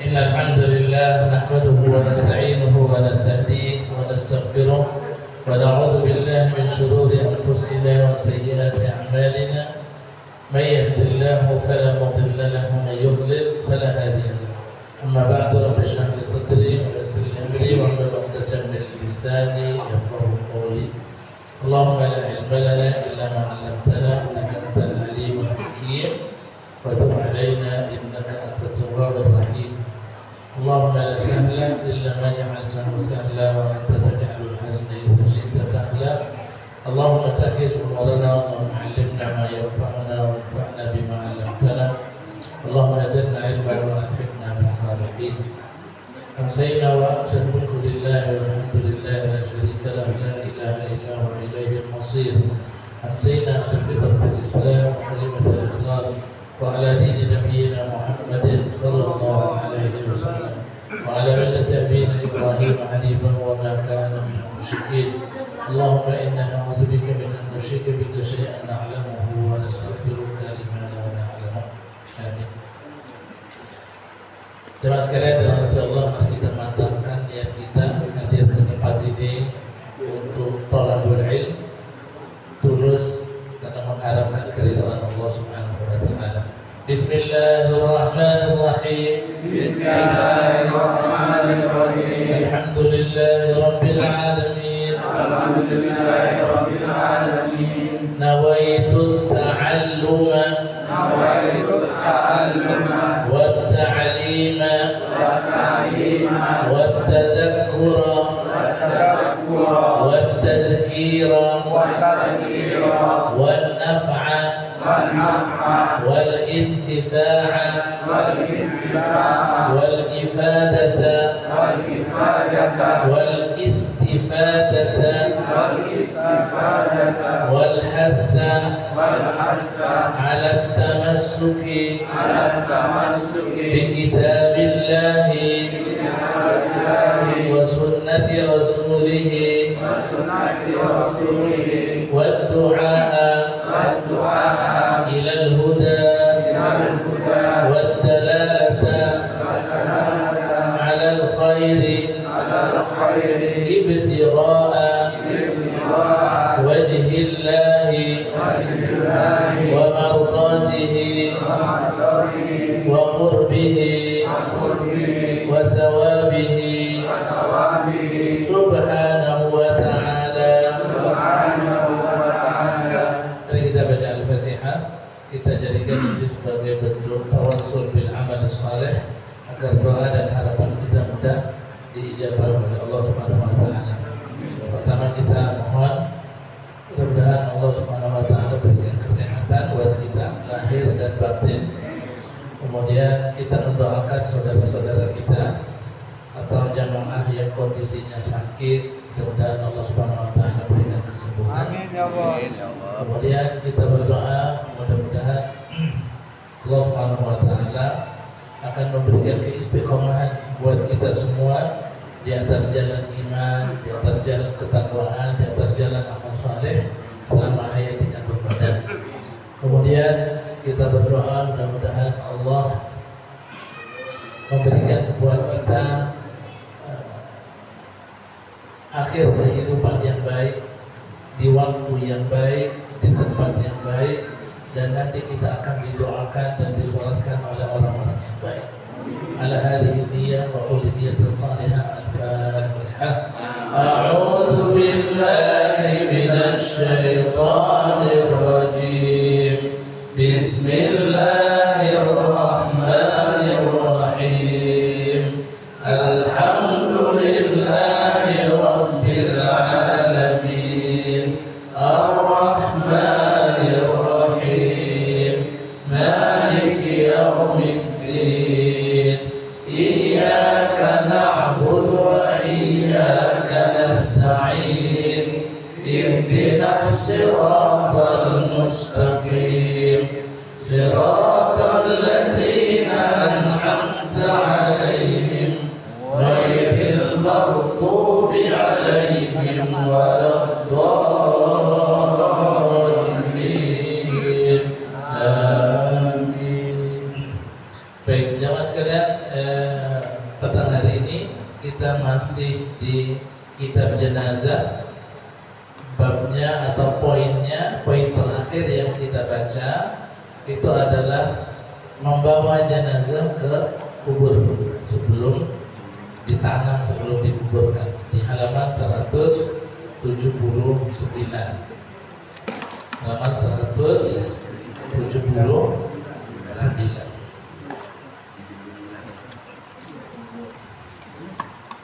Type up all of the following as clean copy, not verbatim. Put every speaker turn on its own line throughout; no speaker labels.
إن الحمد لله نحمده ونستعينه ونستهديه ونستغفره ونعوذ بالله من شرور أنفسنا وسيئات أعمالنا. من يهد الله فلا مضل له ومن يضلل فلا هادي له. أما بعد رب اشرح لي صدري ويسر لي أمري واحلل عقدة من لساني يفقهوا قولي. اللهم لا علم لنا إلا ما علمتنا إنك أنت العليم الحكيم وتب علينا إنك أنت التواب الرحيم. اللهم لا سهل إلا ما جعلته سهلا وأنت تجعل الحزن إذا شئت سهلا. اللهم سهل أمورنا وعلمنا ما ينفعنا وانفعنا بما علمتنا. اللهم زدنا علما وألحقنا بالصالحين. أمسينا وأمسى الملك لله والحمد لله لا شريك له لا إله إلا هو إليه المصير. أمسينا على فطرة الإسلام وكلمة الإخلاص وعلى دين نبينا محمد صلى الله عليه وسلم وعلى ملة أبينا إبراهيم حنيفا وما كان من المشركين. اللهم إنا نعوذ بك من أن نشرك بك شيئا نعلمه ونستغفرك لما لا نعلمه. آمين. Jemaah sekalian dalam Allah, mari kita mantapkan niat kita hadir ke tempat ini untuk thalabul ilm, tulus karena mengharapkan keridhaan Allah Subhanahu wa taala. Bismillahirrahmanirrahim. Bismillahirrahmanirrahim. Alhamdulillahirabbil alamin. Alhamdulillahirabbil alamin. Nawaitu ta'alluma والتعليم والتذكر والتذكير والنفع والانتفاع والإفادة والاستفادة والحث على التمسك بكتاب الله وسنة رسوله والدعاء إلى الهدى والدلالة على الخير ابتغاء وجه الله ومرضاته وقربه وثوابه سبحانه وتعالى. Mari kita baca Al-Fatihah. Kita jadikan ini sebagai bentuk tawassul bil amal saleh agar doa dan harapan kita mudah diijabah oleh Allah Subhanahu wa taala. Pertama kita mohon mudah-mudahan Allah Subhanahu wa taala berikan kesehatan buat kita lahir dan batin. Kemudian kita mendoakan saudara-saudara kita atau jamaah yang kondisinya sakit, mudah-mudahan Allah Subhanahu wa taala berikan kesembuhan. Amin ya Allah. Kemudian kita berdoa mudah-mudahan Allah Subhanahu wa taala akan memberikan keistiqomahan buat kita semua di atas jalan iman, di atas jalan ketakwaan, di atas jalan amal saleh selama hayat di kandung badan. Kemudian kita berdoa mudah-mudahan Allah memberikan buat kita akhir kehidupan yang baik, di waktu yang baik, di tempat yang baik, dan nanti kita akan didoakan dan disolatkan oleh orang-orang yang baik. Ala hadhihi niyyah wa qul niyyatun salihah. Al-Fatihah. A'udzu billahi minasy syaithanir rajim. Bismillahirrahmanirrahim. Alhamdulillahi rabbil alamin. Ar-Rahmanir Rahim. Maliki yaumiddin. Iyyaka na'budu wa iyyaka nasta'in. Ihdinas siratal mustaqim. Siratal ladzina an'amta 'alaihim ghairil maghdubi 'alaihim waladdallin. Amin. Baik, jamaah sekalian, kita masih di kitab jenazah, babnya atau poin terakhir yang kita baca itu adalah membawa jenazah ke kubur sebelum ditanam, sebelum dikuburkan, di halaman 179. Halaman 179.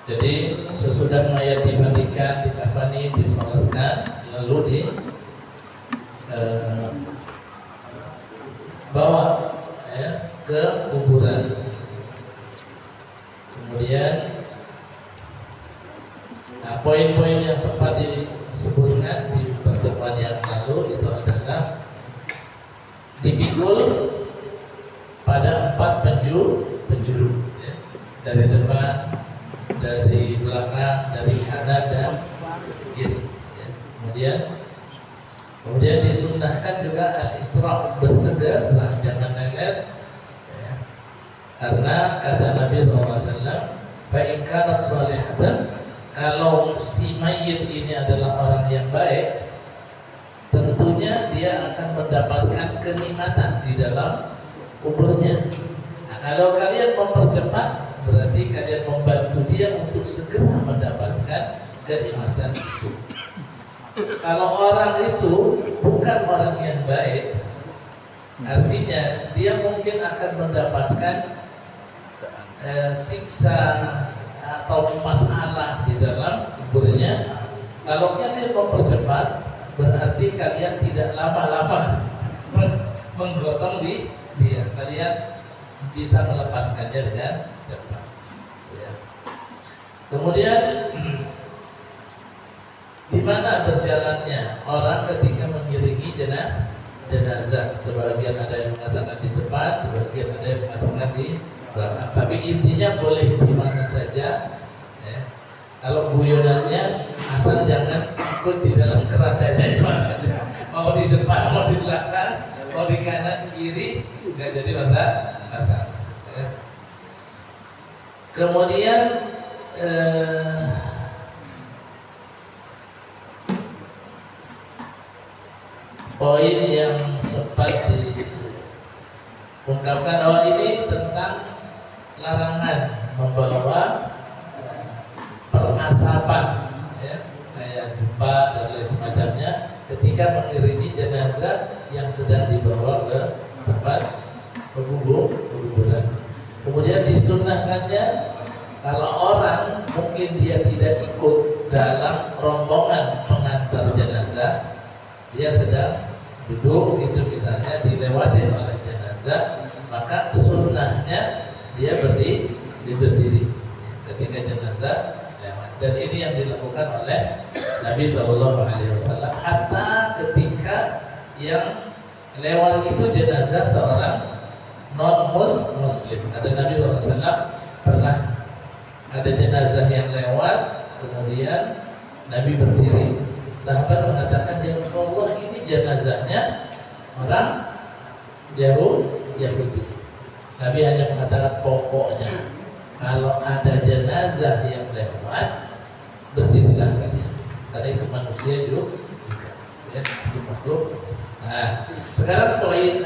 Jadi sesudah mayat dimandikan, dikafani, disolatkan, lalu bawa ke kuburan. Kemudian poin-poin yang sempat disebutkan di pertemuan yang lalu itu adalah dipikul pada 4 penjuru ya. Dari depan, dari belakang, dari kanan dan kiri ya. Kemudian disunnahkan juga al-isra', bersegera, jangan lelet ya. Karena kata Nabi SAW, fa in kanat salihatan, kalau si mayit ini adalah orang yang baik, tentunya dia akan mendapatkan kenikmatan di dalam kuburnya. Nah, kalau kalian mempercepat, berarti kalian membantu dia untuk segera mendapatkan kenikmatan itu. Kalau orang itu bukan orang yang baik, artinya dia mungkin akan mendapatkan siksa atau masalah di dalam kuburnya. Kalau kalian mempercepat, berarti kalian tidak lama-lama menggotong di dia. Kalian bisa melepaskannya dengan cepat. Ya. Kemudian di mana berjalannya orang ketika mengiringi jenazah? Sebagian ada yang mengatakan di depan, sebagian ada yang mengatakan di belakang. Tapi intinya boleh di mana saja. Ya. Kalau guyonannya asal jangan ikut di dalam keranjanya, mau di depan, mau di belakang, mau di kanan kiri, nggak jadi masalah. Ya. Kemudian poin yang sempat diungkapkan ini tentang larangan membawa perasapan ya, kayak dupa dan lain semacamnya ketika mengiringi jenazah yang sedang dibawa ke tempat kuburan. Kemudian disunnahkannya kalau orang mungkin dia tidak ikut dalam rombongan pengantar jenazah, dia sedang duduk itu misalnya dilewati oleh jenazah, maka sunnahnya dia berdiri ketika jenazah lewat. Dan ini yang dilakukan oleh Nabi SAW. Hatta ketika yang lewat itu jenazah seorang non muslim. Ada Nabi SAW pernah ada jenazah yang lewat, kemudian Nabi berdiri. Sahabat mengatakan, ya Rasulullah, ini jenazahnya orang Yahudi. Nabi hanya mengatakan pokoknya kalau ada jenazah yang lewat, berdirilah kalian, karena itu manusia juga ya, itu makhluk. Nah, sekarang poin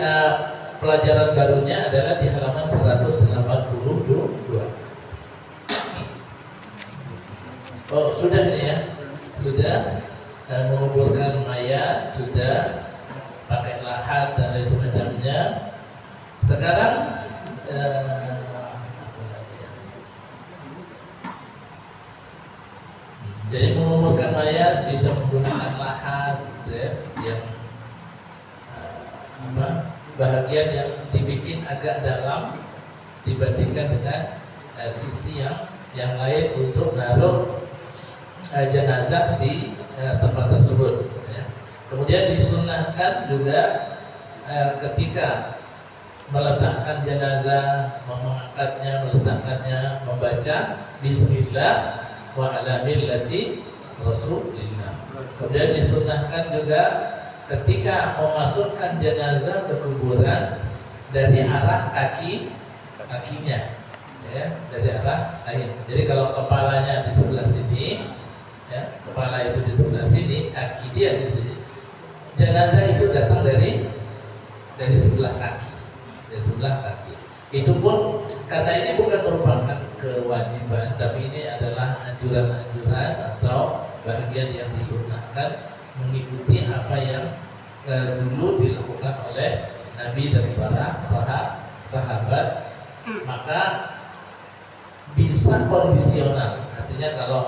pelajaran barunya adalah di halaman 182. Oh, sudah ini ya, sudah menguburkan mayat, sudah pakai lahat dan lain semacamnya. Sekarang jadi menguburkan mayat bisa menggunakan lahat ya, yang bahagian yang dibikin agak dalam dibandingkan dengan sisi yang lain untuk naruh jenazah di tempat tersebut ya. Kemudian disunahkan juga ketika meletakkan jenazah, mengangkatnya, meletakkannya, membaca Bismillah wa ala millati Rasulillah. Kemudian disunahkan juga ketika memasukkan jenazah ke kuburan dari arah kakinya ya, dari arah lahir. Jadi kalau kepalanya di sebelah sini, ya, kepala itu di sebelah sini, kaki dia di sini. Jenazah itu datang dari sebelah kaki, dari sebelah kaki. Itu pun kata ini bukan merupakan kewajiban, tapi ini adalah anjuran-anjuran atau bagian yang disunnahkan mengikuti apa yang dulu dilakukan oleh Nabi dan para sahabat. Maka bisa kondisional, artinya kalau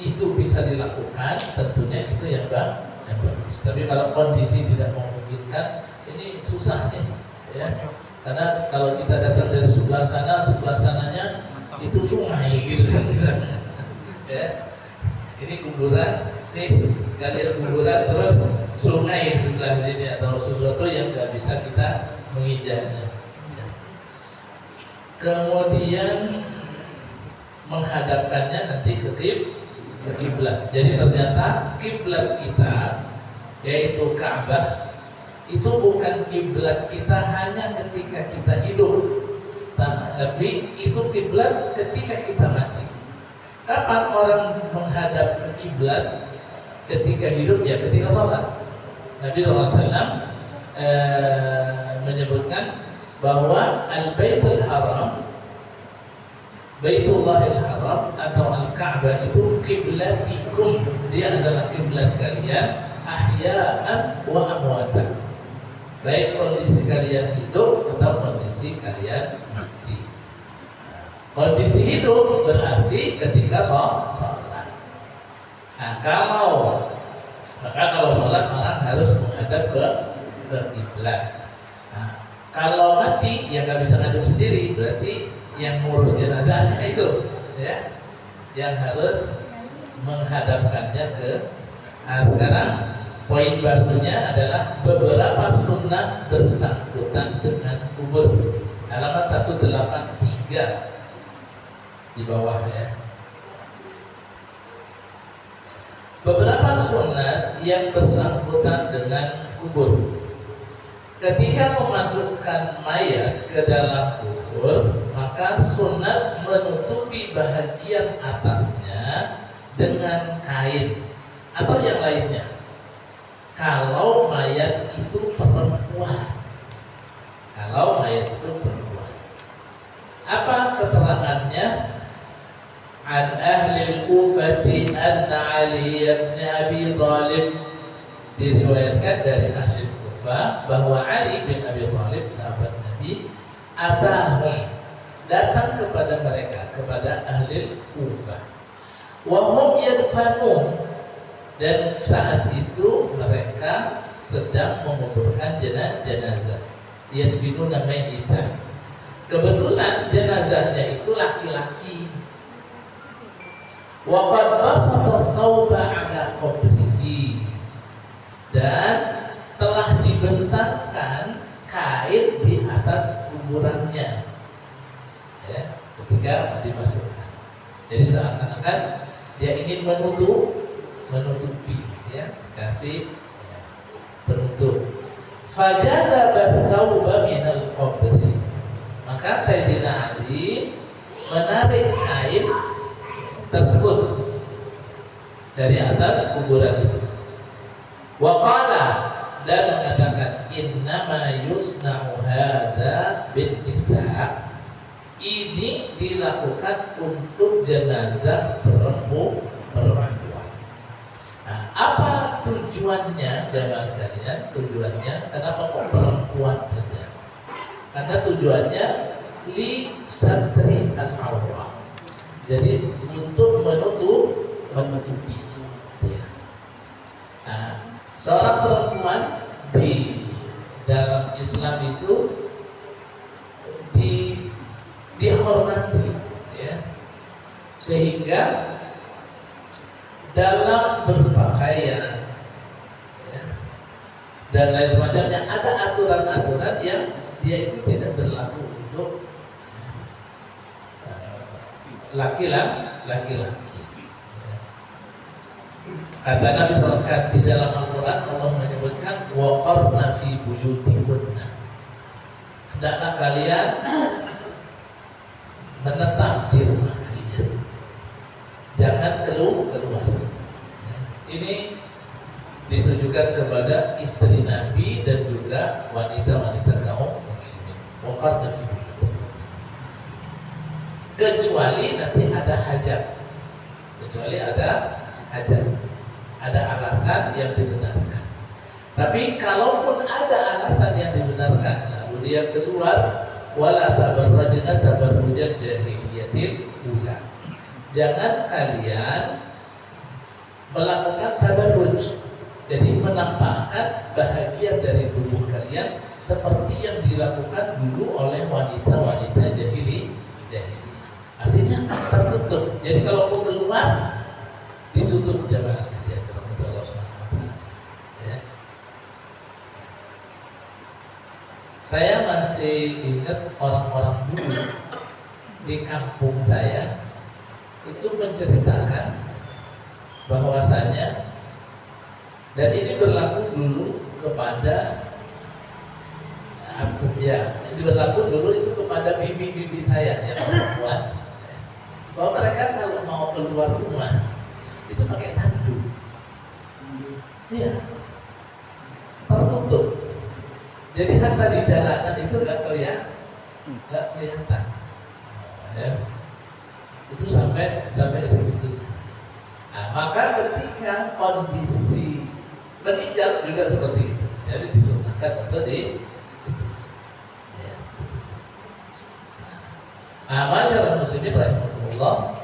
itu bisa dilakukan, tentunya itu yang bagus. Tapi kalau kondisi tidak memungkinkan, ini susah nih, ya. Karena kalau kita datang dari sebelah sananya itu sungai gitu kan misalnya. Ya. Ini kuburan, nih galian kuburan terus sungai di sebelah sini atau sesuatu yang nggak bisa kita menginjaknya. Ya. Kemudian menghadapkannya nanti ke kiblat. Jadi ternyata kiblat kita yaitu Ka'bah itu bukan kiblat kita hanya ketika kita hidup, tapi itu kiblat ketika kita mati. Kapan orang menghadap ke kiblat? Ketika hidup, ya ketika sholat. Nabi SAW menyebutkan bahwa al-Baitul Haram, Baitullahil Haram atau Al-Ka'bah itu kiblatikum, dia adalah kiblat kalian ahya'an wa amwatan, baik kondisi kalian hidup atau kondisi kalian mati. Kondisi hidup berarti ketika sholat. Nah, kalau sholat orang harus menghadap ke kiblat. Nah, kalau mati ya nggak bisa ngadep sendiri, berarti yang ngurus jenazahnya itu, ya, yang harus menghadapkannya ke. Nah, sekarang poin barunya adalah beberapa sunnah bersangkutan dengan kubur. Halaman 183 di bawah, ya. Beberapa sunnah yang bersangkutan dengan kubur. Ketika memasukkan mayat ke dalam kubur, maka sunat menutupi bahagian atasnya dengan kain atau yang lainnya. Kalau mayat itu perempuan, apa keterangannya? An ahli Kufati anna Ali bin Abi Thalib, diriwayatkan dari ahli Kufah bahwa Ali bin Abi Thalib sahabat Nabi atahum, datang kepada mereka, kepada ahli Kufah, wa hum yadfanun, dan saat itu mereka sedang menguburkan jenazah. Yadfinuna mayyitan. Kebetulan jenazahnya itu laki-laki. Wa qad basata thawba ala qabrihi, dan telah dibentangkan kain di atas kuburannya, ya, ketika dimasukkan. Jadi seakan-akan dia ingin menutupi, ya, kasih penutup. Fajadabat thawba minal qabri, maka Sayyidina Ali menarik kain tersebut dari atas kuburan itu. Wa qala, dan mengatakan innama yusna'u hadza bin nisa', ini dilakukan untuk jenazah perempuan. Nah, apa tujuannya jemaah sekalian? Tujuannya kenapa kok perempuan saja? Karena tujuannya li satri al-awrah, jadi untuk menutupi. Ya. Nah, seorang perempuan di dalam Islam itu dihormati, ya, sehingga dalam berpakaian, ya, dan lain semacamnya ada aturan-aturan yang dia itu tidak berlaku untuk laki-laki. Kata Nabi di dalam Al-Quran, Allah menyebutkan waqarna fi buyutikunna, hendaklah kalian menetap di rumah kalian. Jangan keluar. Ini ditujukan kepada istri Nabi dan juga wanita-wanita kaum muslimin. Waqarna fi buyutikunna. Kecuali nanti ada hajat. Ada alasan yang dibenarkan. Tapi kalaupun ada alasan yang dibenarkan, lalu dia keluar, wala tabarrajna tabarrujal jahiliyatil ula. Jangan kalian melakukan tabarruj, jadi menampakkan bahagian dari tubuh kalian seperti yang dilakukan dulu oleh wanita-wanita jahiliyah. Artinya tertutup. Jadi kalau mau keluar ditutup jamaah sekalian. Ya. Saya masih ingat orang-orang dulu di kampung saya itu menceritakan bahwasanya, dan ini berlaku dulu kepada itu kepada bibi-bibi saya yang perempuan, bahwa mereka kalau mau keluar rumah itu pakai tandu, iya, tertutup. Jadi hatta di jalanan itu nggak kelihatan, ya. Itu sampai segitu. Nah, maka ketika kondisi meninggal juga seperti itu, jadi disunahkan untuk Nah, masyarakat muslimin rahimahullah,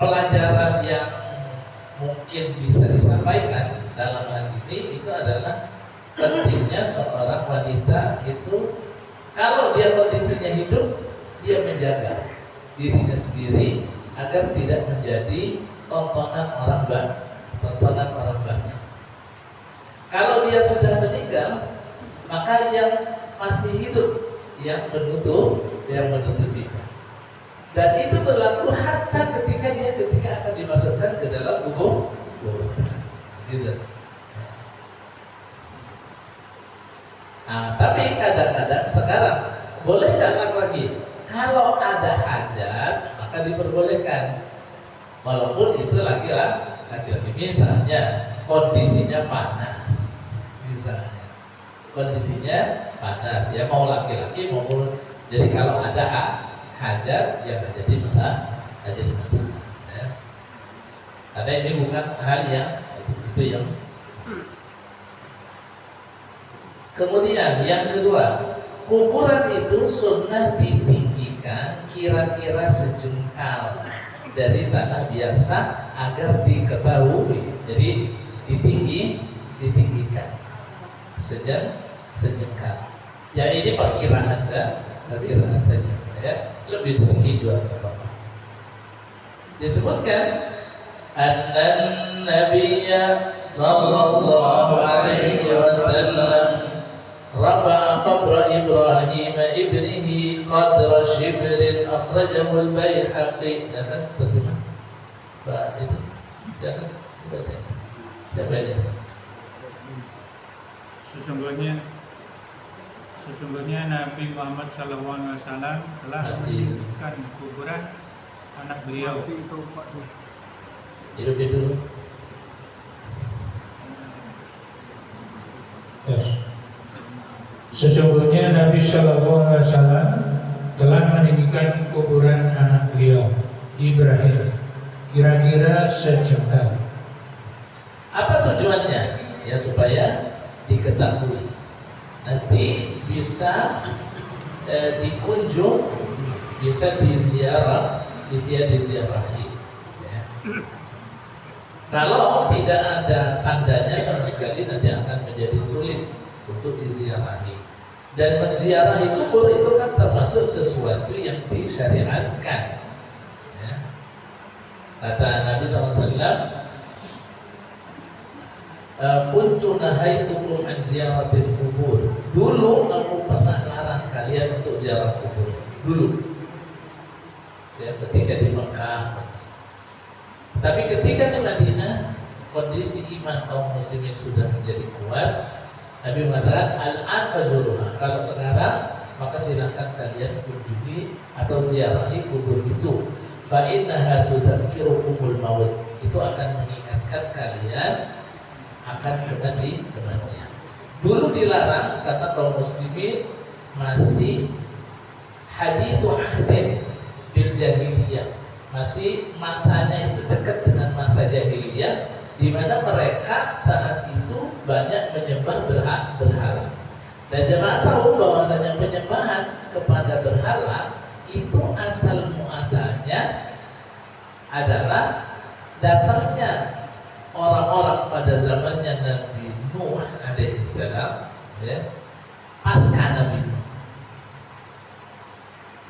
pelajaran yang mungkin bisa disampaikan dalam hal ini itu adalah pentingnya seorang wanita itu kalau dia kondisinya hidup, dia menjaga dirinya sendiri agar tidak menjadi tontonan orang banyak. Kalau dia sudah meninggal, maka yang masih hidup yang menutupi. Dan itu berlaku hatta ketika akan dimasukkan ke dalam kubur. Gitu. Nah, tapi kadang-kadang sekarang boleh nggak lagi? Kalau ada hajat maka diperbolehkan, walaupun itu laki-laki. Misalnya kondisinya panas, ya mau laki-laki maupun, jadi kalau ada hajat ya nggak jadi masalah, ya. Karena ini bukan hal yang itu yang. Kemudian yang kedua, kuburan itu sunnah ditinggikan kira-kira sejengkal dari tanah biasa agar diketahui. Jadi ditinggikan sejengkal. Ya ini perkiraan saja, ya. Lebih sedikit juga apa-apa. Disebutkan annan nabiyya sallallahu alaihi wasallam rafa'a qabra Ibrahim ibnihi qadra shibrin akhrajahu al-Baihaqi. Jangan terjemah. Pak itu jangan
Sesungguhnya Nabi Muhammad SAW telah mendirikan kuburan anak beliau.
Hidup dulu.
Yes. Sesungguhnya Nabi SAW telah mendirikan kuburan anak beliau Ibrahim kira-kira sejengkal.
Apa tujuannya? Ya supaya diketahui, nanti bisa dikunjung, bisa diziarahi. Ya. Kalau tidak ada tandanya sama sekali nanti akan menjadi sulit untuk diziarahi. Dan menziarahi kubur itu kan termasuk sesuatu yang disyariatkan. Ya. Kata Nabi SAW, kuntu nahaitukum an ziyaratil kubur. Dulu aku pernah larang kalian untuk ziarah kubur. Dulu, ya, ketika di Mekah. Tapi ketika di Madinah, kondisi iman kaum muslimin sudah menjadi kuat. Nabi mengatakan al-an fazuruha. Kalau sekarang maka silakan kalian kunjungi atau ziarahi kubur itu. Fa innaha tudzakkirukumul maut. Itu akan mengingatkan kalian akan kematian. Dulu dilarang karena kaum muslimin masih hadithu ahdin bil jahiliyah, masih masanya itu dekat dengan masa jahiliyah, di mana mereka saat itu banyak menyembah berhala. Dan jemaah tahu bahwasanya penyembahan kepada berhala itu asal muasalnya adalah datangnya orang-orang pada zamannya Nabi Nuh alaihissalam, ya, pasca Nabi Nuh.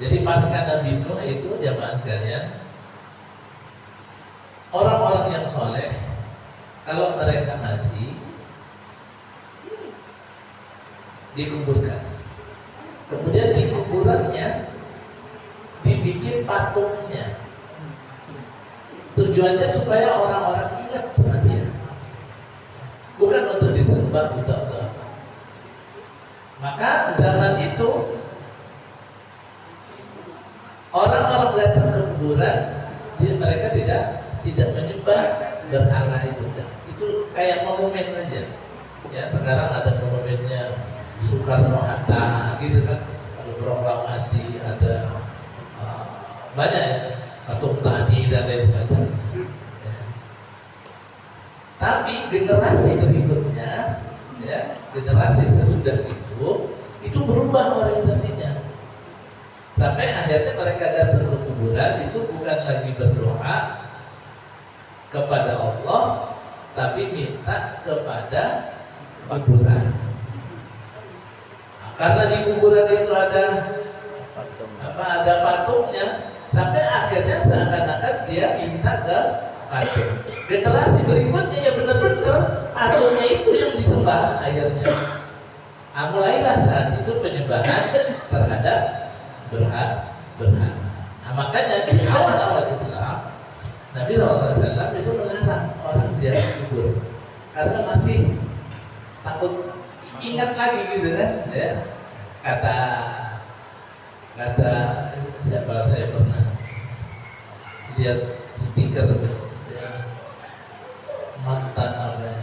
Jadi pasca Nabi Nuh itu jamaah sekalian, orang-orang yang soleh kalau mereka mati dikuburkan, kemudian di kuburannya dibikin patungnya. Tujuannya supaya orang-orang ingat sama dia, bukan untuk disembah untuk apa. Maka zaman itu orang-orang datang ke kuburan, mereka tidak menyembah berhala itu. Itu kayak monumen aja. Ya, sekarang ada monumennya Soekarno-Hatta gitu kan, ada proklamasi, ada banyak ya, patung tani dan lain sebagainya. Ya. Tapi generasi berikutnya, ya, generasi sesudah itu berubah orientasinya. Sampai akhirnya mereka datang ke kuburan itu bukan lagi berdoa kepada Allah, tapi minta kepada kuburan. Karena di kuburan itu ada patungnya, sampai akhirnya seakan-akan dia minta ke patung. Generasi berikutnya ya benar-benar patungnya itu yang disembah akhirnya. Mulailah saat itu penyembahan terhadap berhala. Nah, makanya di awal-awal Islam Nabi SAW itu melarang orang ziarah kubur karena masih takut ingat lagi gitu kan, ya. Kata siapa, saya pernah lihat stiker, ya, mantan apa ya,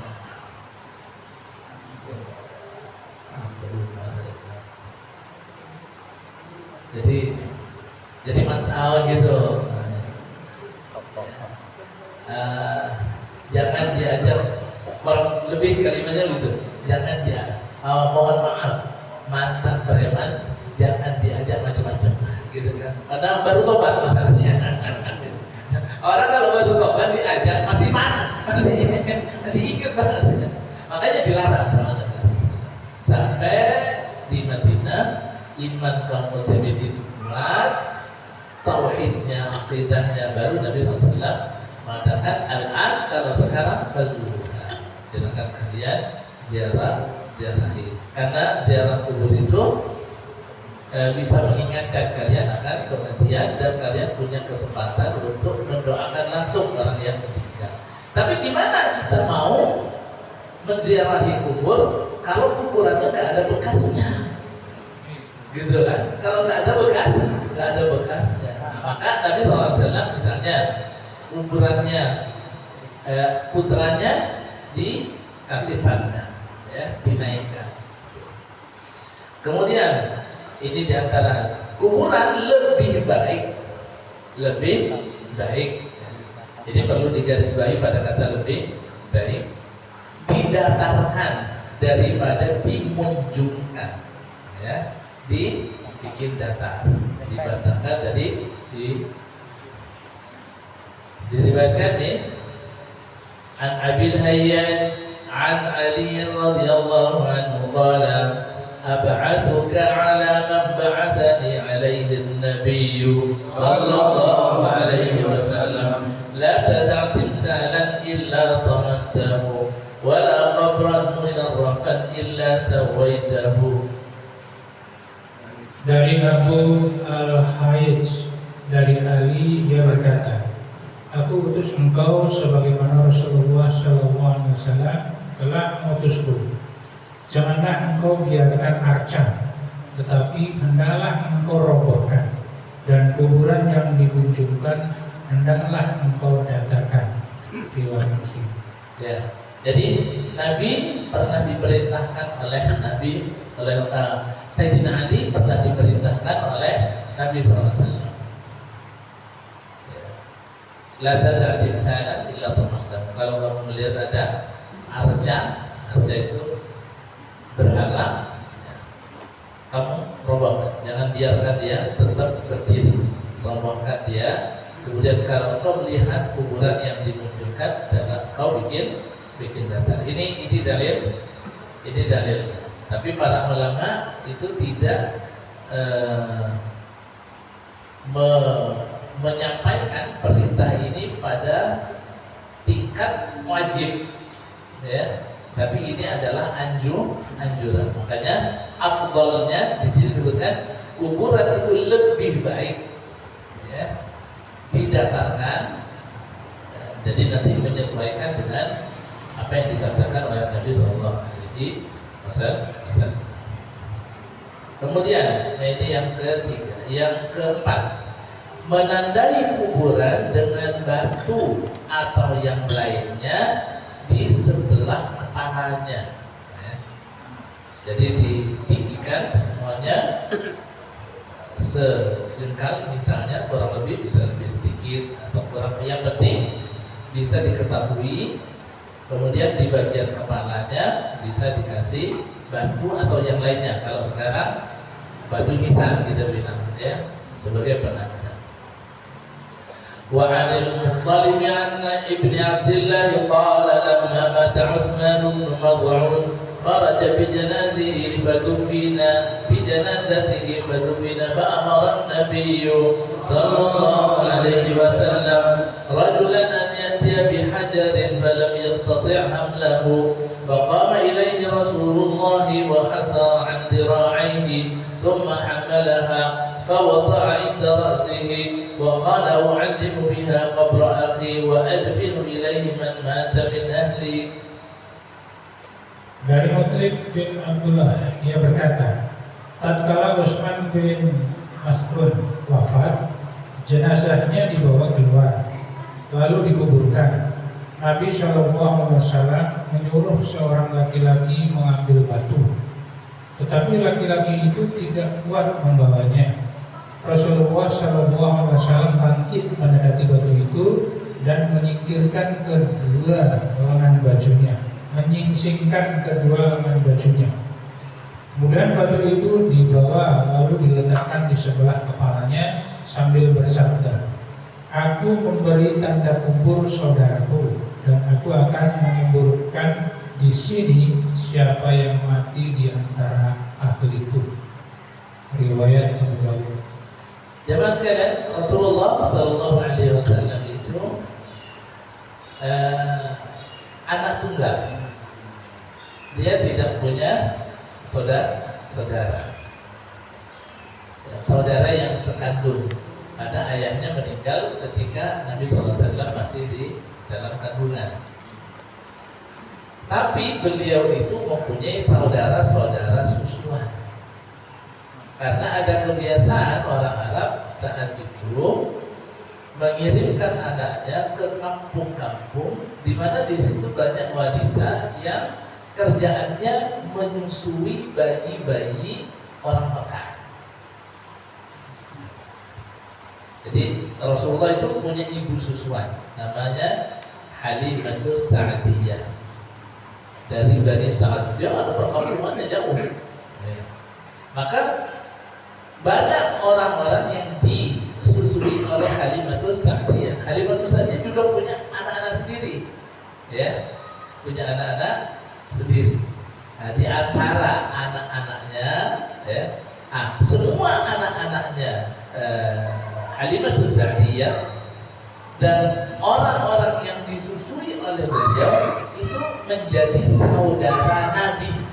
jadi mantan gitu. Jangan diajak, kurang lebih kalimatnya gitu, jangan dia mohon maaf, mantan preman jangan diajak macam-macam gitu kan, karena baru tobat masalahnya. Orang kalau baru tobat diajak masih mana, masih ingat banget, makanya dilarang. Sampai di Madinah iman kaum muslimin itu kuat, tauhidnya, akidahnya baru. Nabi SAW mengatakan al-an, kalau sekarang fazuruha, silakan kalian ziarahi, karena ziarah kubur itu bisa mengingatkan kalian akan kematian dan kalian punya kesempatan untuk mendoakan langsung orang yang meninggal. Tapi gimana kita mau menziarahi kubur kalau kuburannya nggak ada bekasnya, gitu kan? Kalau nggak ada bekasnya. Maka Nabi SAW misalnya kuburannya putranya dikasih panah, ya, dinaikkan. Kemudian ini diantara kuburan lebih baik. Jadi perlu digarisbawahi pada kata lebih baik, didatarkan daripada dimunjungkan, ya, dibikin datar, dibatalkan dari diriwayatkan nih an Abil Hayyan an Ali radhiyallahu anhu qala ab'athuka ala man ba'athani alaihi an-nabiy sallallahu alaihi wasallam la tad'a timthalan illa tamastahu wa la qabran musharrafan illa sawaitahu.
Dari Abu Al-Hayj dari Ali, dia berkata, aku utus engkau sebagaimana Rasulullah SAW telah mengutusku. Janganlah engkau biarkan arcang tetapi hendaklah engkau robohkan, dan kuburan yang dikunjungkan hendaklah engkau datakan. Riwayat Muslim.
Ya. Jadi Nabi pernah diperintahkan oleh Sayyidina Ali pernah diperintahkan oleh Nabi SAW. La tada' timthalan illa tamastam. Kalau kamu melihat ada arca itu beralam, kamu robohkan. Jangan biarkan dia tetap berdiri. Robohkan dia. Kemudian kalau kau melihat kuburan yang dimunculkan, dan kau bikin datar. Ini dalil. Tapi para ulama itu tidak menyampaikan perintah ini pada tingkat wajib, ya. Tapi ini adalah anjuran. Makanya afdalnya di sini disebutkan kuburan itu lebih baik, ya, didatarkan. Jadi nanti menyesuaikan dengan apa yang disampaikan oleh Nabi Sallallahu Alaihi Wasallam. Kemudian, ini yang ketiga, yang keempat, menandai kuburan dengan batu atau yang lainnya di sebelah kepalanya. Jadi ditinggikan semuanya sejengkal, misalnya kurang lebih bisa lebih sedikit atau kurang, yang penting bisa diketahui. Kemudian di bagian kepalanya bisa dikasih batu atau yang lainnya. Kalau sekarang batu nisan kita bilang, ya, sebagai penanda. Wa 'anil Muttalib anna ibni Abdillah qala lamma mata Utsman bin Maz'un kharaja bi janazihi fadufina bi janazatihi fadufina fa amara an-nabiy sallallahu alaihi wasallam rajulan an ya'tiya bi hajarin falam yastati' hamlahu فقام إليه رسول الله وحسى عن ذراعيه ثم حملها فوضع عند رأسه وقال أعلم بها قبر أخي وأدفن إليه من مات من أهلي.
Dari Muttalib bin Abdullah, dia berkata, tatkala Utsman bin Mas'ud wafat, jenazahnya dibawa keluar lalu dikuburkan. Nabi SAW menyuruh seorang laki-laki mengambil batu, tetapi laki-laki itu tidak kuat membawanya. Rasulullah SAW bangkit mendekati batu itu dan menyingkirkan kedua lengan bajunya, menyingsingkan kedua lengan bajunya. Kemudian batu itu dibawa lalu diletakkan di sebelah kepalanya sambil bersabda, "Aku memberi tanda kubur saudaraku, dan aku akan menguburkan di sini siapa yang mati di antara ahliku." Riwayat Abu Dawud.
Jemaah sekalian, Rasulullah Sallallahu Alaihi Wasallam itu anak tunggal. Dia tidak punya saudara. Saudara yang sekandung. Karena ayahnya meninggal ketika Nabi SAW masih di dalam kandungan. Tapi beliau itu mempunyai saudara-saudara susuan. Karena ada kebiasaan orang Arab saat itu mengirimkan anaknya ke kampung-kampung di mana di situ banyak wanita yang kerjaannya menyusui bayi-bayi orang Mekah. Jadi Rasulullah itu punya ibu susuan, namanya Halimatus Sa'diyah, dari Bani Sa'ad. Dia ada perkampungannya jauh. Maka banyak orang-orang yang disusui oleh Halimatus Sa'diyah. Halimatus Sa'diyah juga punya anak-anak sendiri, ya, punya anak-anak sendiri. Nah, di antara anak-anaknya, ya, semua anak-anaknya Halimatus Sa'diyah dan orang-orang yang disusui oleh beliau itu menjadi saudara Nabi,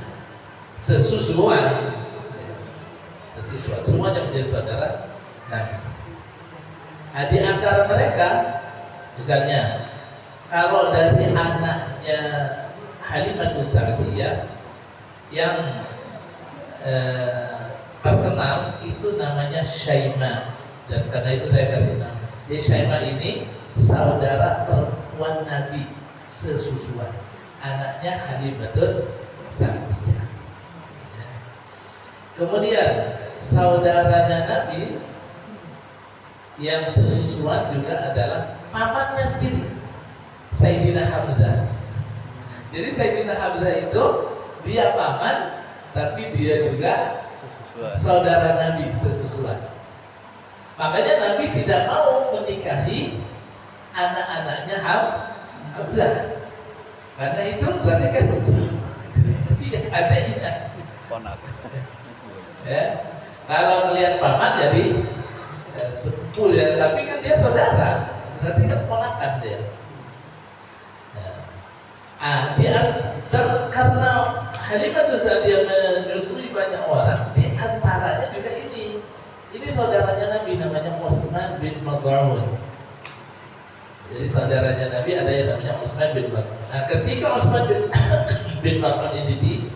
sesusuan, semuanya menjadi saudara Nabi. Nah, di antara mereka, misalnya, kalau dari anaknya Halimatus Sa'diyah yang terkenal itu namanya Syaimah, dan karena itu saya kasih nama. Jadi Syaimah ini saudara perempuan Nabi sesusuan, anaknya Halimatus Sa'diyah. Kemudian saudaranya Nabi yang sesusuan juga adalah pamannya sendiri, Sayyidina Hamzah. Jadi Sayyidina Hamzah itu dia paman, tapi dia juga saudara Nabi sesusuan. Makanya Nabi tidak mau menikahi anak-anaknya Hamzah, karena itu berarti kan tidak ada ponak. Ya, kalau melihat paman jadi sepupu ya, tapi kan dia saudara, berarti kan ponakan dia. Karena Halimatus Sa'diyah menyusui banyak orang, di antaranya juga ini saudaranya Nabi, namanya Utsman bin Maz'un. Jadi saudaranya Nabi ada yang namanya Utsman bin Maz'un. Nah, ketika Utsman bin Maz'un ini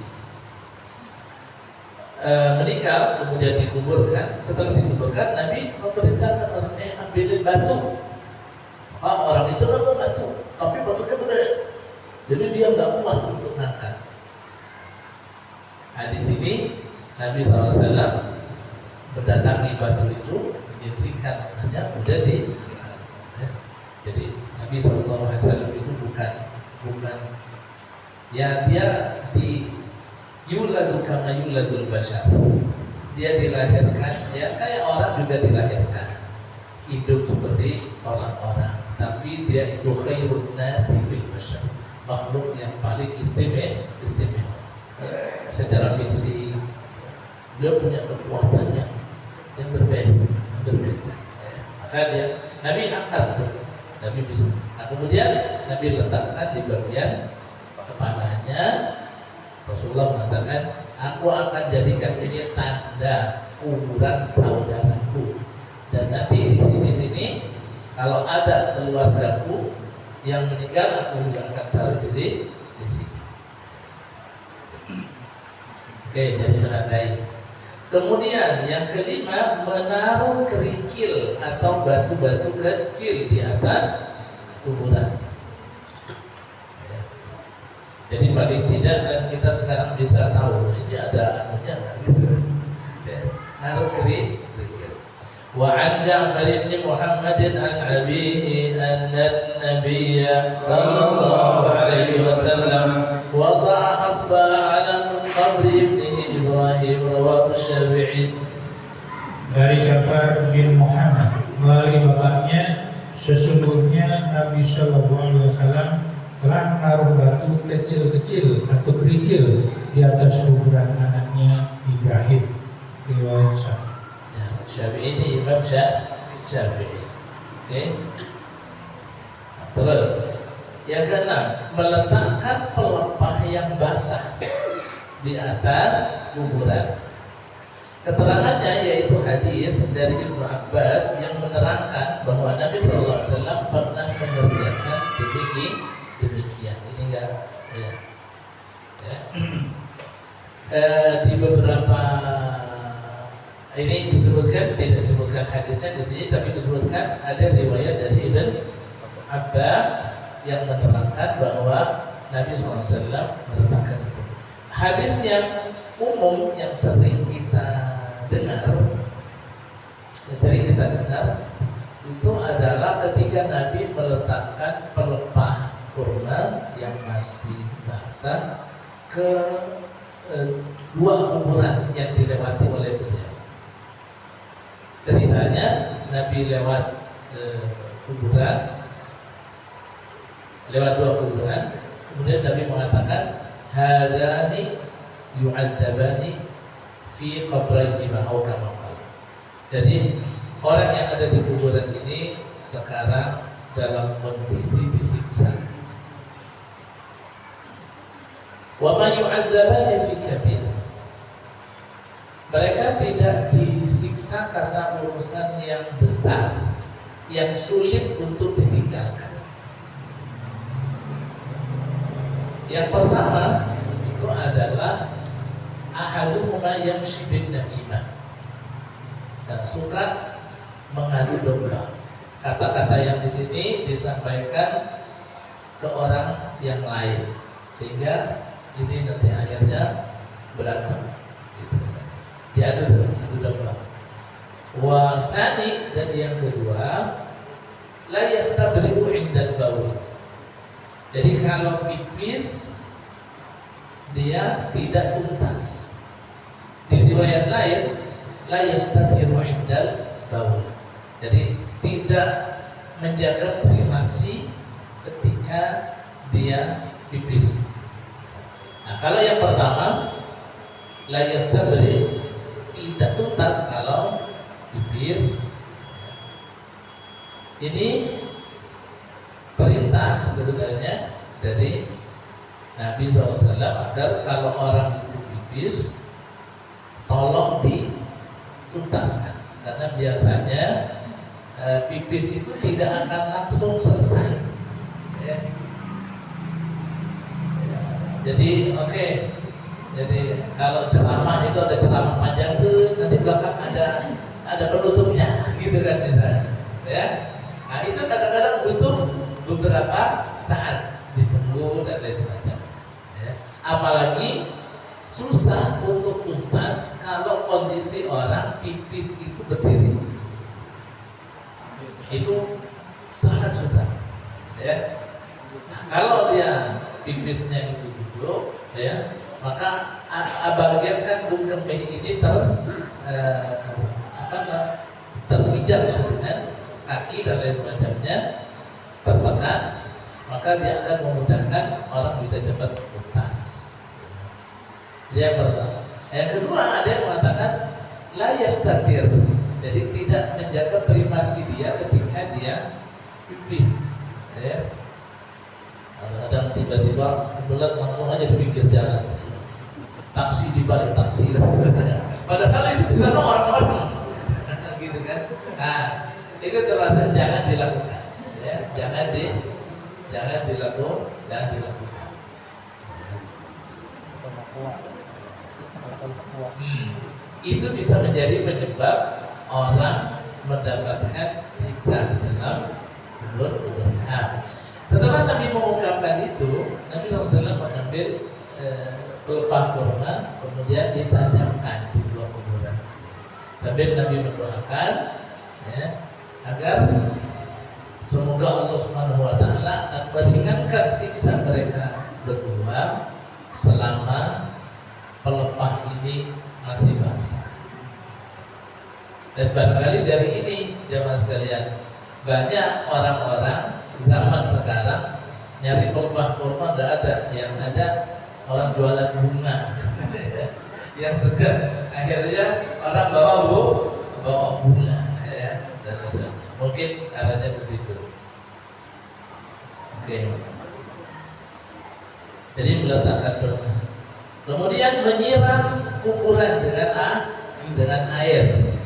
meninggal, kemudian dikuburkan. Setelah dikuburkan, Nabi memerintahkan orang ambilin batu. Orang itu nggak mau batu, tapi batunya gede, jadi dia nggak kuat untuk ngangkat. Nah, di sini Nabi SAW mendatangi batu itu, menyaksikan hanya menjadi. Jadi Nabi SAW itu bukan ya, dia di yuladu kama yuladul bashar. Dia dilahirkan ya kayak orang juga dilahirkan, hidup seperti orang-orang, tapi dia itu khairun nasi fil bashar, makhluk yang paling istimewa secara fisik. Dia punya kekuatan yang berbeda. Maka dia Nabi angkat tuh, Nabi bisa. Nah, kemudian Nabi letakkan di bagian kepalanya. Rasulullah mengatakan, aku akan jadikan ini tanda kuburan saudaraku, dan nanti di sini kalau ada keluargaku yang meninggal, aku juga akan taruh di sini. Oke, jadi menandai. Kemudian yang kelima, menaruh kerikil atau batu-batu kecil di atas kuburan. Jadi paling tidak dan kita sekarang bisa tahu ini ada anunya gitu. Naruh kerikil. Wa an Ja'far bin Muhammad an abihi anna an-nabiy sallallahu alaihi wasallam wada'a hasba ala qabr ibnihi Ibrahim, rawahu Syafi'i.
Dari Ja'far bin Muhammad melalui bapaknya, sesungguhnya Nabi Shallallahu Alaihi Wasallam telah menaruh batu kecil-kecil atau kerikil di atas kuburan anaknya Ibrahim. Riwayat
Syafi'i ini Imam Syafi'i. Oke. Terus yang keenam, meletakkan pelepah yang basah di atas kuburan. Keterangannya yaitu hadis dari Ibnu Abbas yang menerangkan bahwa Nabi SAW pernah mengerjakan demikian. Ini enggak ya. Di beberapa ini disebutkan, tidak disebutkan hadisnya di sini, tapi disebutkan ada riwayat dari Ibnu Abbas yang menerangkan bahwa Nabi SAW meletakkan itu. Hadis yang umum yang sering kita dengar, itu adalah ketika Nabi meletakkan pelepah kurma yang masih basah ke dua kuburan yang dilewati oleh beliau. Ceritanya Nabi lewat dua kuburan, kemudian Nabi mengatakan, hadani yu'adzabani fi qabrayhima aw kama qala. Jadi orang yang ada di kuburan ini sekarang dalam kondisi disiksa. Wa ma yu'adzabani fi kabir. Mereka tidak disiksa karena urusan yang besar, yang sulit untuk ditinggalkan. Yang pertama itu adalah ahaduhuma yamshi bin namimah. dan suka mengadu domba. Kata-kata yang di sini disampaikan ke orang yang lain, sehingga ini nanti akhirnya berantem. Gitu. Diadu domba. Wa tani, dan yang kedua, la yastabri'u 'inda al-baul. Jadi kalau pipis dia tidak tuntas. Di riwayat lain, la yastabri'u 'inda al-baul. Jadi tidak menjaga privasi ketika dia pipis. Nah, kalau yang pertama, la yastabri, tidak tuntas kalau pipis. Ini perintah sebenarnya dari Nabi SAW agar kalau orang itu pipis, tolong dituntaskan, karena biasanya pipis itu tidak akan langsung selesai. Ya. Jadi jadi kalau ceramah itu ada ceramah panjang tuh, nanti belakang ada penutupnya, gitu kan misalnya. Ya, nah itu kadang-kadang butuh beberapa saat ditunggu dan lain sebagainya. Ya. Apalagi susah untuk tuntas kalau kondisi orang pipis itu berdiri. Itu sangat susah. Ya. Nah, kalau dia pipisnya itu duduk, ya, maka bagian kan bung kemih ini terpijak dengan kaki dan lain semacamnya, tertekan, maka dia akan memudahkan orang bisa cepat tuntas. Dia pertama. Yang kedua, ada yang mengatakan la yastatir, jadi tidak menjaga privasi dia ketika dia pipis. Ya. Kadang tiba-tiba kebelet langsung aja di pinggir jalan, taksi di balik taksi dan sebagainya. Padahal itu di sana orang-orang, gitu kan? Nah, itu terasa jangan dilakukan, ya, jangan dilakukan. Itu bisa menjadi penyebab orang mendapatkan siksa di dalam kubur. Setelah Nabi mengungkapkan itu, Nabi SAW mengambil pelepah kurma, kemudian ditajamkan di dua kuburan. Sambil Nabi mendoakan, ya, agar semoga Allah Subhanahu Wa Taala akan meringankan siksa mereka berdua selama pelepah ini masih basah. Dan barangkali dari ini, jemaah sekalian, banyak orang-orang zaman sekarang nyari pelepah kurma nggak ada, yang ada orang jualan bunga yang segar, akhirnya orang bawa bunga, ya, dan mungkin arahnya ke situ. Oke. Jadi meletakkan kurma, kemudian menyiram kuburan dengan air.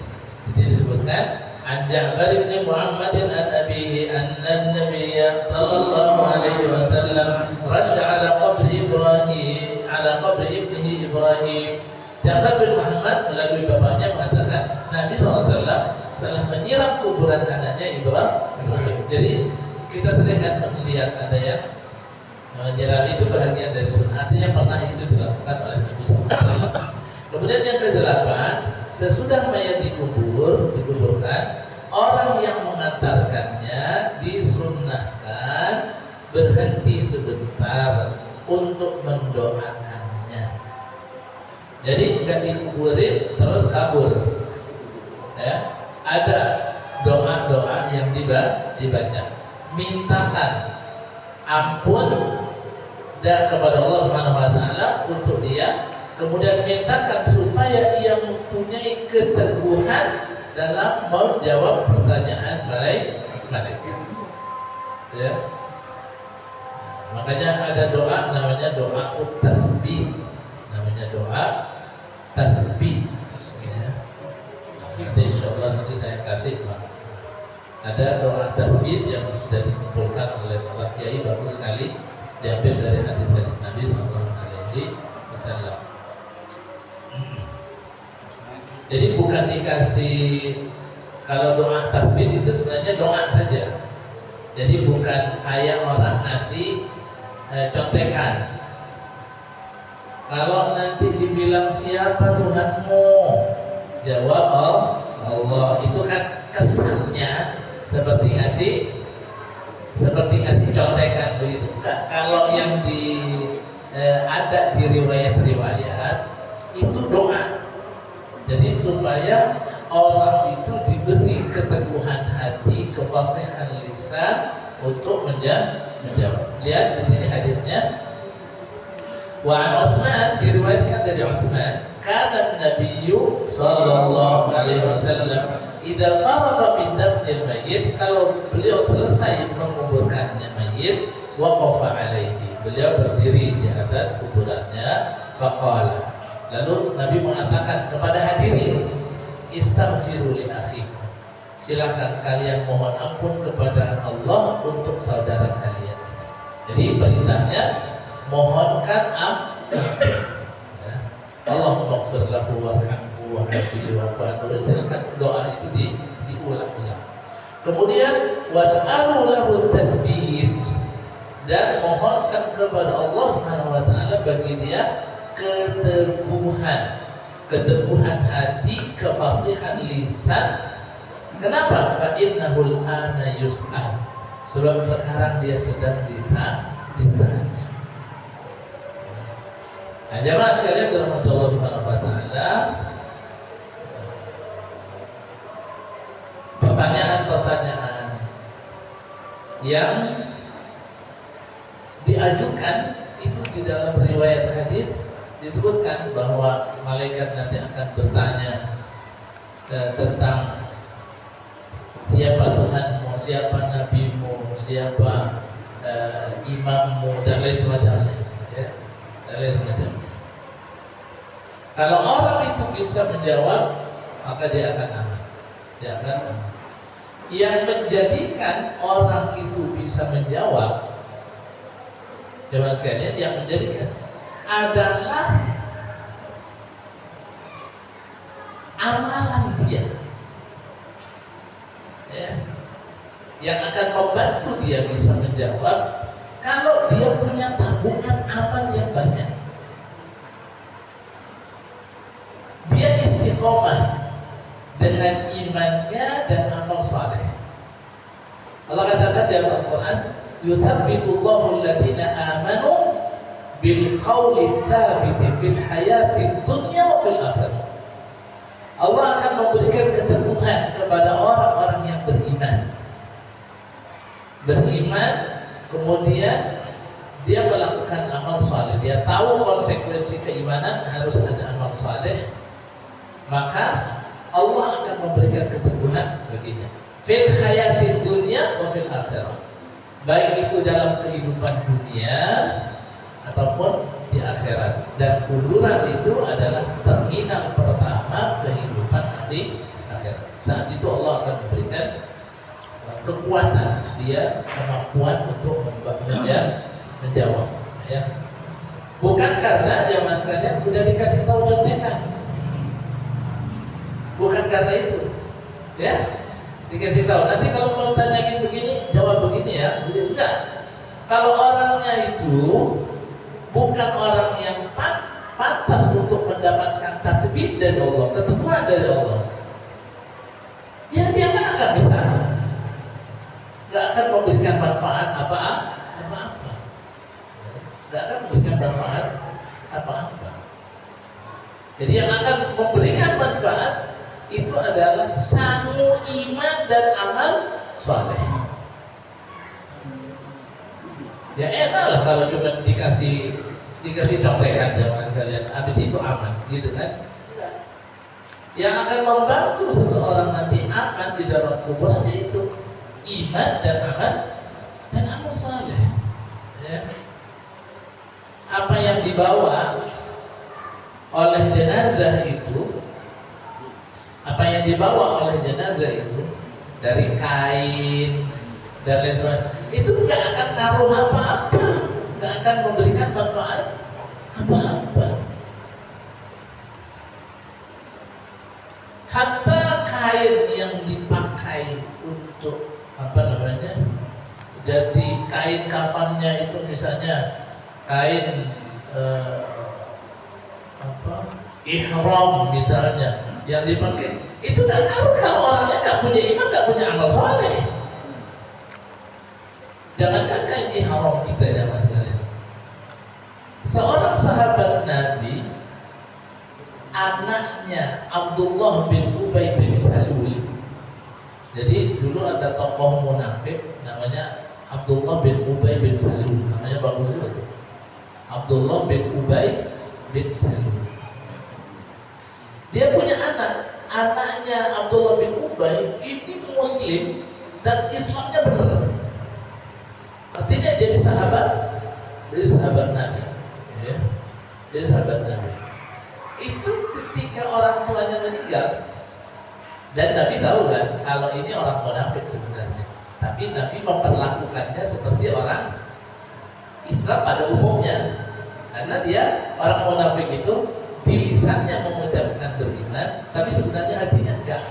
Di sini disebutkan عن جعفر بن محمد عن أبيه أن النبي صلى الله عليه وسلم رش على قبر ابنه إبراهيم. Ja'far bin Muhammad melalui bapaknya mengatakan Nabi SAW telah menyiram kuburan anaknya Ibrahim. Jadi kita sering kan melihat ada yang menyiram, itu bahagian dari sunnah, artinya pernah itu dilakukan oleh Nabi SAW. Kemudian yang ke-8, sesudah mayat dikuburkan, orang yang mengantarkannya disunnahkan berhenti sebentar untuk mendoakannya. Jadi enggak dikuburin terus kabur. Ya, ada doa-doa yang dibaca. Mintakan ampun dan kepada Allah Subhanahu Wa Taala untuk dia. Kemudian mintakan supaya ia mempunyai keteguhan dalam menjawab pertanyaan mereka. Ya. Makanya ada doa namanya doa tathbit. Ya. Nanti insyaallah nanti saya kasih Pak. Ada doa tathbit yang sudah dikumpulkan oleh sahabat kiai, bagus sekali, diambil dari hadis-hadis Nabi sallallahu alaihi wasallam. Jadi bukan dikasih, kalau doa tahbid itu sebenarnya doa saja. Jadi bukan kayak orang ngasih contekan. Kalau nanti dibilang siapa Tuhanmu, jawab Allah. Itu kan kesannya seperti ngasih contekan begitu. Enggak. Kalau yang ada di riwayat-riwayat itu doa. Jadi supaya orang itu diberi keteguhan hati, kefasihan lisan untuk menjawab. Lihat di sini hadisnya. Wa an Utsman, diriwayatkan dari Utsman, kana Nabiyyu sallallahu alaihi wasallam idza faragha min dafnil mayyit, kalau beliau selesai menguburkannya mayit, waqafa alaihi, beliau berdiri di atas kuburannya, faqala, lalu Nabi mengatakan kepada hadirin, istaghfiru li akhikum, silakan kalian mohon ampun kepada Allah untuk saudara kalian. Jadi perintahnya mohonkan ampun. Allahumma ighfir lahu warhamhu wa'afihi wa'fu anhu. Silakan doa itu diulang-ulang. Kemudian was'alu lahu tathbit, dan mohonkan kepada Allah Subhanahu wa taala bagi dia keteguhan hati, kefasihan lisan. Kenapa? Fa innahul ana yus'al, sebab sekarang dia sedang ditanya. Nah, jemaah sekalian dirahmati Allah Subhanahu wa taala, pertanyaan-pertanyaan yang diajukan itu di dalam riwayat hadis disebutkan bahwa malaikat nanti akan bertanya tentang siapa Tuhanmu, siapa nabimu, siapa imammu, dan lain sebagainya, ya, dan lain sebagainya. Kalau orang itu bisa menjawab, maka dia akan aman. Dia akan aman. Yang menjadikan orang itu bisa menjawab, jemaah sekalian, yang menjadikan adalah amalan dia, ya, yang akan membantu dia bisa menjawab. Kalau dia punya tabungan amal yang banyak, dia istiqomah dengan imannya dan amal saleh. Allah katakan dalam Al-Quran, yuthabbitullahu alladhina amanu bil qawli tsabiti fil hayati dunya wa fil akhirah. Allah akan memberikan keteguhan kepada orang-orang yang beriman, kemudian dia melakukan amal saleh. Dia tahu konsekuensi keimanan, harus ada amal saleh, maka Allah akan memberikan keteguhan baginya fil hayati dunya wa fil akhirah, baik itu dalam kehidupan dunia ataupun di akhirat. Dan kuburan itu adalah terminal pertama kehidupan di akhirat. Saat itu Allah akan memberikan kekuatan dia, kemampuan untuk menjawab, ya. Bukan karena dia sekalian sudah dikasih tahu contekan, bukan karena itu, ya, dikasih tahu nanti kalau mau tanyain begini jawab begini, ya, enggak. Kalau orangnya itu bukan orang yang pantas untuk mendapatkan tathbit dari Allah, keteguhan dari Allah, ya dia nggak akan bisa, nggak akan memberikan manfaat apa-apa, nggak akan memberikan manfaat apa-apa. Jadi yang akan memberikan manfaat itu adalah sanu iman dan amal saleh. Ya enak lah kalau cuma dikasih contekan zaman kalian, habis itu aman, gitu kan? Yang akan membantu seseorang nanti aman di dalam kuburannya itu iman dan amal saleh. Ya. Apa yang dibawa oleh jenazah itu, dari kain dan lain sebagainya, itu nggak akan ngaruh apa-apa, nggak akan memberikan manfaat apa-apa. Hatta kain yang dipakai untuk apa namanya, jadi kain kafannya itu misalnya kain ihram misalnya yang dipakai, itu nggak ngaruh kalau orangnya nggak punya iman, nggak punya amal soleh. Jangankan kain ihram kita ya mas sekalian. Seorang sahabat Nabi, anaknya Abdullah bin Ubay bin Salul. Jadi dulu ada tokoh munafik namanya Abdullah bin Ubay bin Salul, namanya bagus juga tuh. Abdullah bin Ubay bin Salul. Dia punya anak, anaknya Abdullah bin Ubay ini Muslim dan Islamnya benar. Artinya jadi sahabat Nabi, ya. Jadi sahabat Nabi. Itu ketika orang tuanya meninggal, dan Nabi tahu kan kalau ini orang munafik sebenarnya, tapi Nabi memperlakukannya seperti orang Islam pada umumnya, karena dia orang munafik itu di lisannya mengucapkan beriman, tapi sebenarnya hatinya enggak.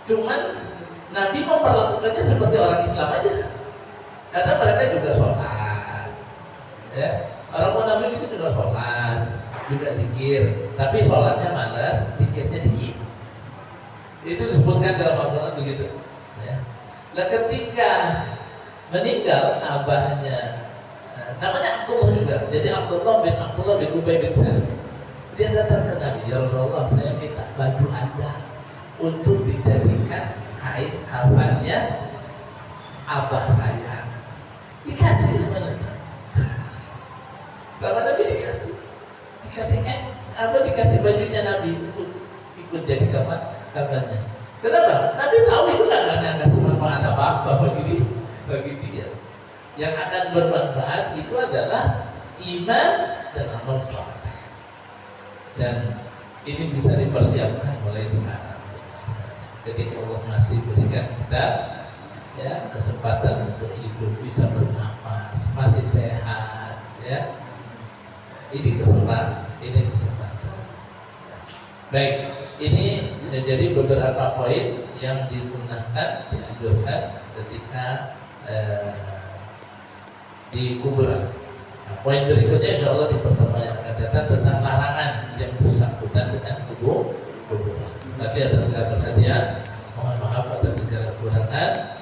Cuman Nabi memperlakukannya seperti orang Islam aja, karena mereka juga sholat, ya. Orang munafik itu juga sholat, juga zikir, tapi sholatnya malas, zikirnya dikit. Itu disebutkan dalam Al-Quran begitu, ya. Nah ketika meninggal abahnya, namanya Abdullah juga, jadi Abdullah bin Ubay bin Salul, dia datang ke Nabi, ya Rasulullah, saya minta baju Anda untuk dijadikan kain kafannya abah saya. Dikasih sama Nabi. Sama Nabi dikasih dikasih bajunya Nabi untuk ikut jadi kafannya. Kenapa? Nabi tahu itu nggak akan kasih manfaat apa-apa bagi dia. Yang akan bermanfaat itu adalah iman dan amal saleh. Dan ini bisa dipersiapkan mulai sekarang. Ketika Allah masih berikan kita ya kesempatan untuk hidup, bisa bernafas, masih sehat, ya. Ini kesempatan. Baik, ini jadi beberapa poin yang disunahkan, dianjurkan ketika di kuburan. Nah, poin berikutnya insya Allah di pertemuan yang akan datang tentang larangan yang bersangkutan dengan kuburan. Terima kasih atas segala perhatian. Mohon maaf atas segala kekurangan.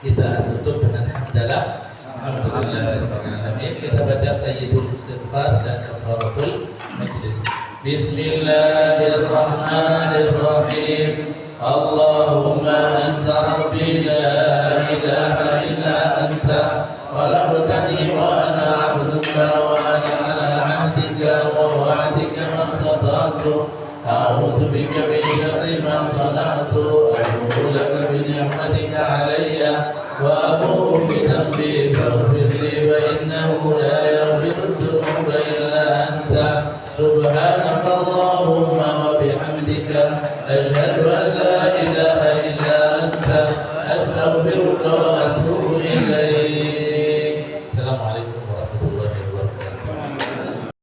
Kita tutup dengan hamdalah. Alhamdulillah. Kita baca Sayyidul Istighfar dan Kafaratul Majlis. Bismillahirrahmanirrahim. Allahumma anta rabbi la ilaha illa anta خلقتني وأنا عبدك وأنا على عهدك ووعدك ما استطعت أعوذ بك من شر ما صنعت أبوء لك بنعمتك علي وأبوء بذنبي فاغفر لي فإنه لا يغفر الذنوب إلا أنت سبحانك اللهم وبحمدك أشهد أن لا إله إلا أنت أستغفرك وأتوب